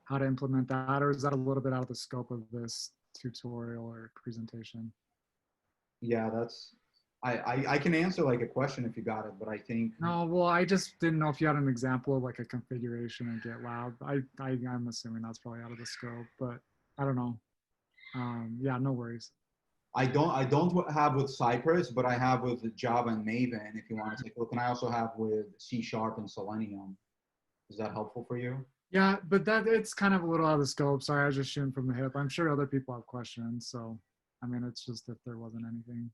[SPEAKER 6] how to implement that, or is that a little bit out of the scope of this tutorial or presentation?
[SPEAKER 1] Yeah, that's, I can answer like a question if you got it, but I think.
[SPEAKER 6] No, well, I just didn't know if you had an example of like a configuration in GitLab. I'm assuming that's probably out of the scope, but I don't know. Yeah, no worries.
[SPEAKER 1] I don't have with Cypress, but I have with Java and Maven, if you want to take a look. And I also have with C# and Selenium. Is that helpful for you?
[SPEAKER 6] Yeah, but that it's kind of a little out of the scope. Sorry, I was just shooting from the hip. I'm sure other people have questions. So, I mean, it's just if there wasn't anything.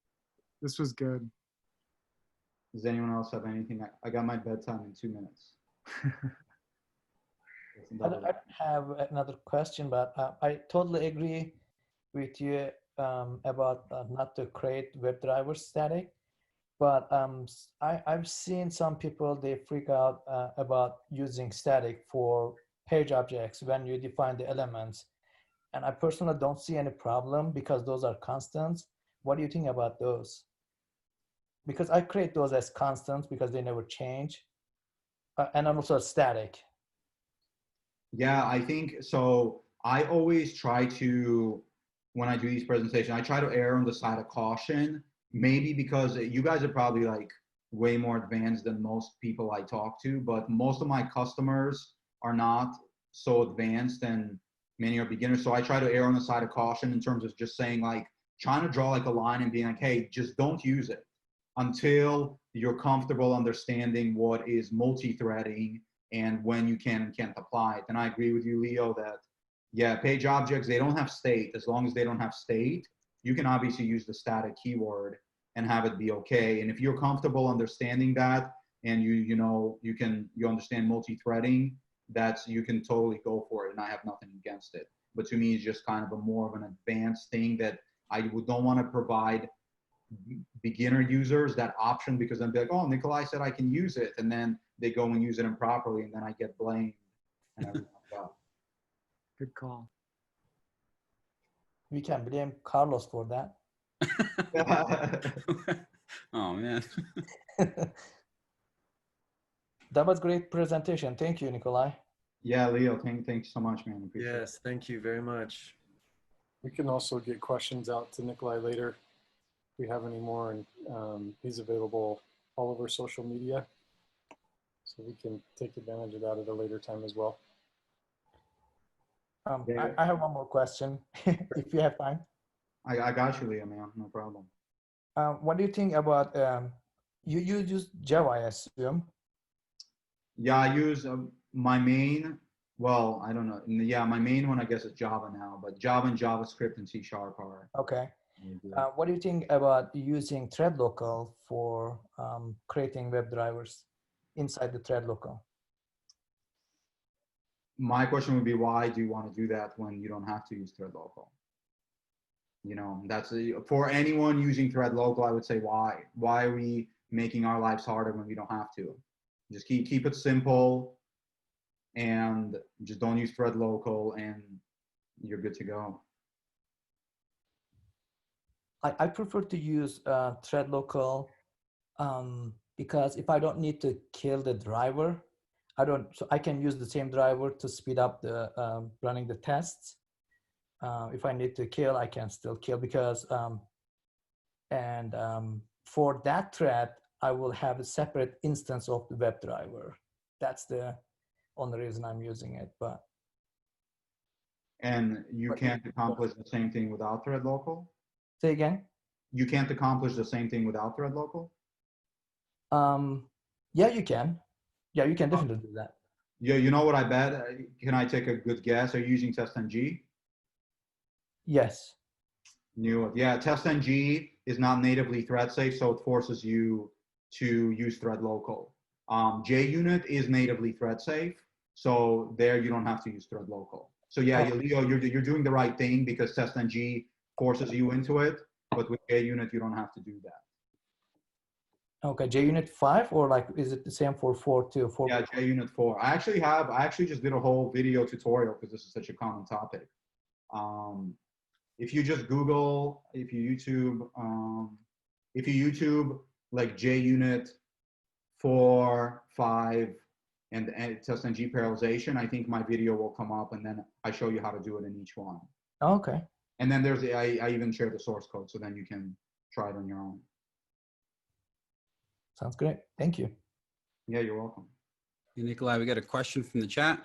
[SPEAKER 6] This was good.
[SPEAKER 1] Does anyone else have anything? I got my bedtime in 2 minutes.
[SPEAKER 2] I have another question, but I totally agree with you about not to create WebDriver static. But I've seen some people, they freak out about using static for page objects when you define the elements. And I personally don't see any problem because those are constants. What do you think about those? Because I create those as constants because they never change. And I'm also static.
[SPEAKER 1] Yeah, I think so. I always try to, when I do these presentations, I try to err on the side of caution, maybe because you guys are probably like way more advanced than most people I talk to, but most of my customers are not so advanced and many are beginners. So I try to err on the side of caution in terms of just saying like, trying to draw like a line and being like, hey, just don't use it until you're comfortable understanding what is multi-threading and when you can and can't apply it. And I agree with you, Leo, that yeah, page objects, they don't have state. As long as they don't have state, you can obviously use the static keyword and have it be okay. And if you're comfortable understanding that and you understand multi-threading, you can totally go for it. And I have nothing against it. But to me, it's just kind of a more of an advanced thing that I don't want to provide beginner users that option, because then be like, oh, Nikolay said I can use it. And then they go and use it improperly and then I get blamed and everything like that.
[SPEAKER 6] Good call.
[SPEAKER 2] We can blame Carlos for that.
[SPEAKER 3] Oh, man.
[SPEAKER 2] That was great presentation. Thank you, Nikolay.
[SPEAKER 1] Yeah, Leo, thanks so much, man. Appreciate
[SPEAKER 4] Yes, thank you very much.
[SPEAKER 7] We can also get questions out to Nikolay later if we have any more, and he's available all over social media, so we can take advantage of that at a later time as well.
[SPEAKER 2] I have one more question, if you have time.
[SPEAKER 1] I got you, Leo, man. No problem.
[SPEAKER 2] What do you think about, you use Java, I assume?
[SPEAKER 1] Yeah, I use my main, well, I don't know. Yeah, my main one, I guess, is Java now, but Java and JavaScript and C# are.
[SPEAKER 2] Okay. What do you think about using thread local for creating web drivers inside the thread local?
[SPEAKER 1] my question would be, why do you want to do that when you don't have to use thread local? You know, that's for anyone using thread local, I would say, why? Why are we making our lives harder when we don't have to? Just keep it simple and just don't use thread local and you're good to go.
[SPEAKER 2] I prefer to use thread local because if I don't need to kill the driver, so I can use the same driver to speed up the running the tests. If I need to kill, I can still kill because, for that thread, I will have a separate instance of the WebDriver. That's the only reason I'm using it.
[SPEAKER 1] And you can't accomplish the same thing without thread local?
[SPEAKER 2] Say again?
[SPEAKER 1] You can't accomplish the same thing without thread local?
[SPEAKER 2] Yeah, you can. Yeah, you can definitely do that.
[SPEAKER 1] Yeah, you know what I bet? Can I take a good guess? Are you using TestNG?
[SPEAKER 2] Yes.
[SPEAKER 1] Yeah, TestNG is not natively thread safe, so it forces you to use thread local. JUnit is natively thread safe, so there you don't have to use thread local. So yeah, Leo, you're doing the right thing because TestNG forces you into it, but with JUnit you don't have to do that.
[SPEAKER 2] Okay, JUnit 5, or like, is it the same for 4 too?
[SPEAKER 1] Yeah, JUnit 4. I actually just did a whole video tutorial because this is such a common topic. If you just Google, if you YouTube like JUnit 4, 5, and TestNG parallelization, I think my video will come up, and then I show you how to do it in each one.
[SPEAKER 2] Okay.
[SPEAKER 1] And then I even share the source code, so then you can try it on your own.
[SPEAKER 2] Sounds great. Thank you.
[SPEAKER 1] Yeah, you're welcome.
[SPEAKER 3] Hey, Nikolay, we got a question from the chat.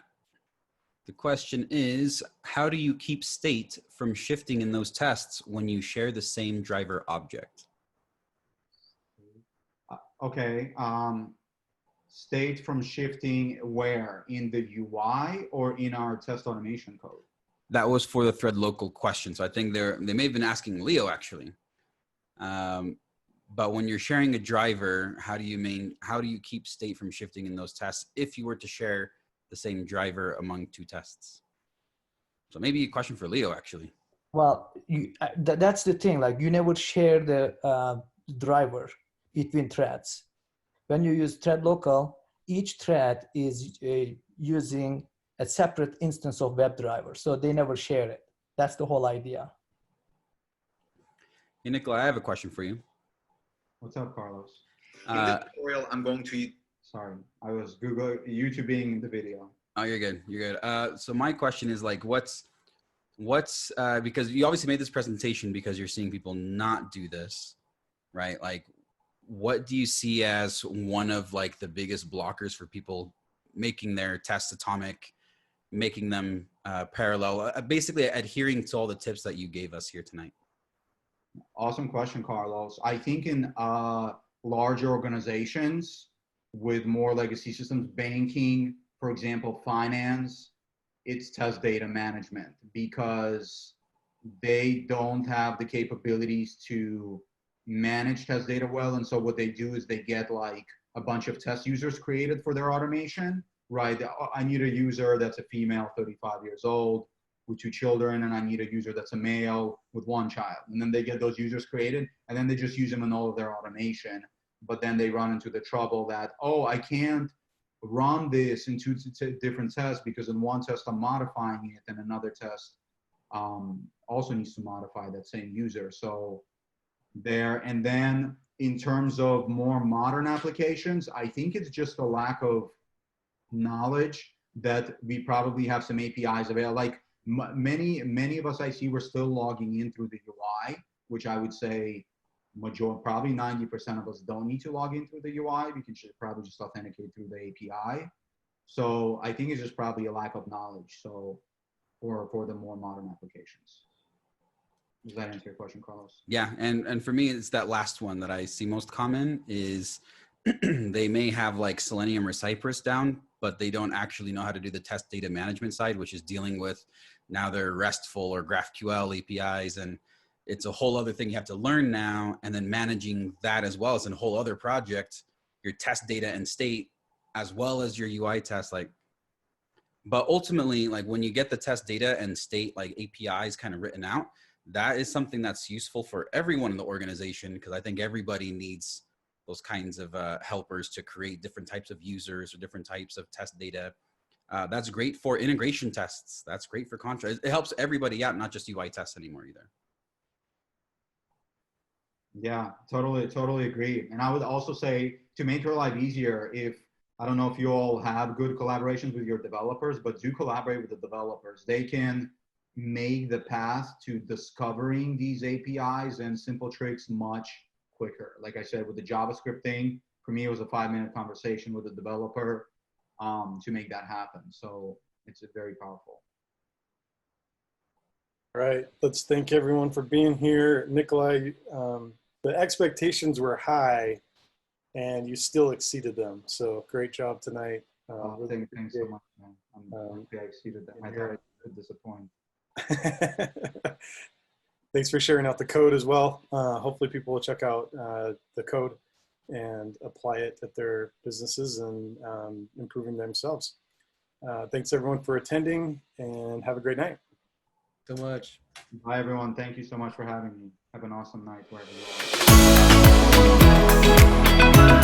[SPEAKER 3] The question is, how do you keep state from shifting in those tests when you share the same driver object?
[SPEAKER 1] Okay. State from shifting where? In the UI or in our test automation code?
[SPEAKER 3] That was for the thread local question. So I think they may have been asking Leo actually. But when you're sharing a driver, how do you keep state from shifting in those tests if you were to share the same driver among two tests? So maybe a question for Leo actually.
[SPEAKER 2] Well, that's the thing. Like, you never share the driver between threads. When you use thread local, each thread is using a separate instance of WebDriver, so they never share it. That's the whole idea.
[SPEAKER 3] Hey, Nikolay, I have a question for you.
[SPEAKER 1] What's up, Carlos? In the tutorial, I'm going to, sorry, I was YouTubing the video.
[SPEAKER 3] Oh, you're good. You're good. So my question is like, what's because you obviously made this presentation because you're seeing people not do this, right? Like, what do you see as one of like the biggest blockers for people making their tests atomic, making them parallel, basically adhering to all the tips that you gave us here tonight?
[SPEAKER 1] Awesome question, Carlos. I think in larger organizations with more legacy systems, banking, for example, finance, it's test data management because they don't have the capabilities to manage test data well. And so what they do is they get like a bunch of test users created for their automation, right? I need a user that's a female, 35 years old with 2 children, and I need a user that's a male with 1 child. And then they get those users created, and then they just use them in all of their automation. But then they run into the trouble that, oh, I can't run this in 2 different tests because in one test I'm modifying it and another test also needs to modify that same user. So there, and then in terms of more modern applications, I think it's just a lack of knowledge that we probably have some APIs available. Like many of us I see, we're still logging in through the UI, which I would say probably 90% of us don't need to log in through the UI. We can probably just authenticate through the API. So I think it's just probably a lack of knowledge. So for the more modern applications. Does that answer your question, Carlos?
[SPEAKER 3] Yeah, and for me, it's that last one that I see most common is they may have like Selenium or Cypress down, but they don't actually know how to do the test data management side, which is dealing with now their RESTful or GraphQL APIs. And it's a whole other thing you have to learn now. And then managing that as well as a whole other project, your test data and state, as well as your UI test. Like, But ultimately, like when you get the test data and state like APIs kind of written out, that is something that's useful for everyone in the organization, because I think everybody needs those kinds of helpers to create different types of users or different types of test data. That's great for integration tests. That's great for contrast. It helps everybody out, not just UI tests anymore either.
[SPEAKER 1] Yeah, totally agree. And I would also say, to make your life easier, I don't know if you all have good collaborations with your developers, but do collaborate with the developers. They can make the path to discovering these APIs and simple tricks much quicker. Like I said, with the JavaScript thing, for me, it was a 5-minute conversation with the developer to make that happen. So it's very powerful.
[SPEAKER 7] All right, let's thank everyone for being here. Nikolay, the expectations were high and you still exceeded them. So great job tonight.
[SPEAKER 1] Really thanks so much, man. I'm happy I exceeded them. I thought I could disappoint.
[SPEAKER 7] Thanks for sharing out the code as well. Hopefully people will check out the code and apply it at their businesses and improving themselves. Thanks everyone for attending, and have a great night.
[SPEAKER 4] So much.
[SPEAKER 1] Bye everyone. Thank you so much for having me. Have an awesome night wherever you are.